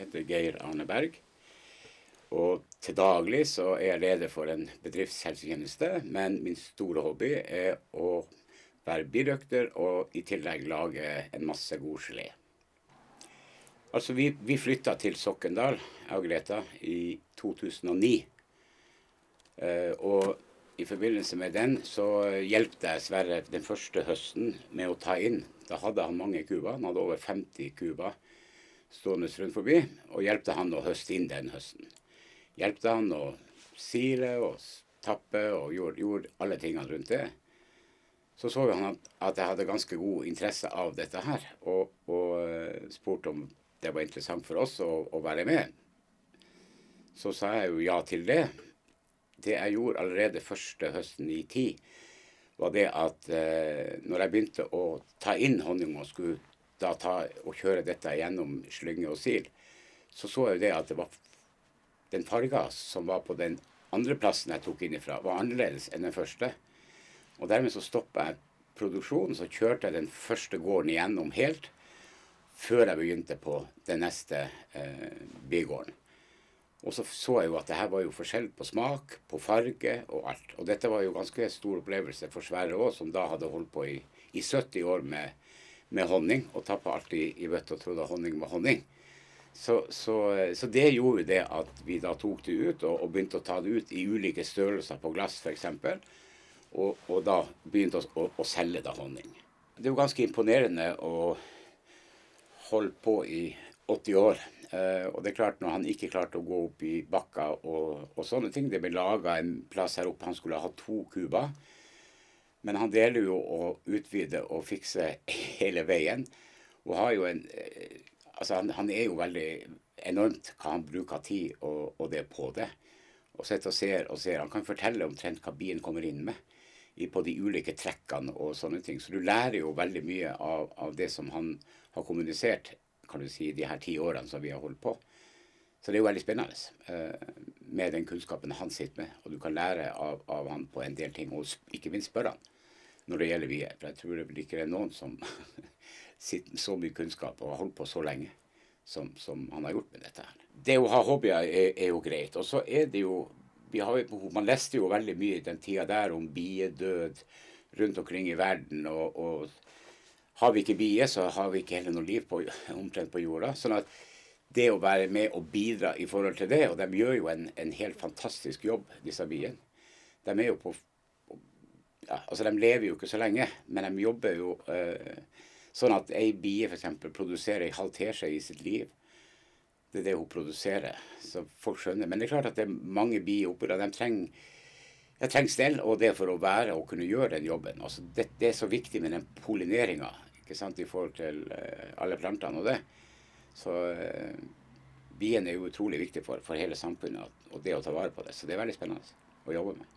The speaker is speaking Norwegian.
heter Geir Arne Berg. Og til daglig så er jeg leder for en bedriftshelsetjeneste, men min store hobby er å være birøkter og i tillegg lage en masse god gelé. Altså vi flyttet til Sokndal, jeg og Greta, i 2009. Og i forbindelse med den så hjelpte jeg Sverre den første høsten med å ta inn. Da hadde han mange kuber, han hadde over 50 kuber stående rundt forbi, og hjelpte han å høste inn den høsten. Hjelpte han å sile og tappe og gjorde alle tingene rundt det. Så han at jeg hadde ganske god interesse av dette her, og spurte om det var interessant for oss å være med. Så sa jeg jo ja til det. Det jeg gjorde allerede første høsten i 10, var det at når jeg begynte å ta inn honning og skulle da kjøre dette gjennom slynge og sil, så jeg jo det at det var den farga som var på den andre plassen jeg tok inn ifra, var annerledes enn den første. Og dermed så stoppet jeg produksjonen, så kjørte jeg den første gården igjennom helt, før jeg begynte på den neste bigården. Og så jeg jo at det her var jo forskjell på smak, på farge og alt. Og dette var jo ganske stor opplevelse for Sverre også, som da hadde holdt på i 70 år med honning, og tappet alltid i bøtt og trodde honning var honning. Så det gjorde det at vi da tok det ut, og begynte å ta det ut i ulike størrelser på glass for eksempel, og da begynte å selge da honning. Det er jo ganske imponerende å holde på i 80 år, og det er klart når han ikke klarte å gå opp i bakka og sånne ting, det ble laget en plass her oppe, han skulle ha 2 kuber, men han deler jo å utvide og fikse hele veien, og har jo altså han er jo veldig enormt hva han bruker tid og det på det. Og sitter og ser. Han kan fortelle omtrent hva bien kommer inn med på de ulike trekkene og sånne ting. Så du lærer jo veldig mye av det som han har kommunisert, kan du si, de her 10 årene som vi har holdt på. Så det er jo veldig spennende med den kunnskapen han sitter med. Og du kan lære av han på en del ting, og ikke minst spørre han når det gjelder vie. For jeg tror det ikke er noen som sitter så mye kunnskap og har holdt på så lenge som han har gjort med dette her. Det å ha hobbyer er jo greit. Og så er det jo, vi har jo behov, man leste jo veldig mye i den tida der om biedød rundt omkring i verden, og har vi ikke bier, så har vi ikke heller noe liv omtrent på jorda. Sånn at det å være med og bidra i forhold til det, og de gjør jo en helt fantastisk jobb, disse biene. De er jo ja, altså de lever jo ikke så lenge, men de jobber jo sånn at en bie for eksempel produserer en halv teskje i sitt liv. Det er det hun produserer, så folk skjønner. Men det er klart at det er mange bier oppe, og de trenger stell, og det for å være og kunne gjøre den jobben. Altså, det er så viktig med den pollineringen, ikke sant, i forhold til alle plantene og det. Så bien er jo utrolig viktig for hele samfunnet, og det å ta vare på det. Så det er veldig spennende å jobbe med.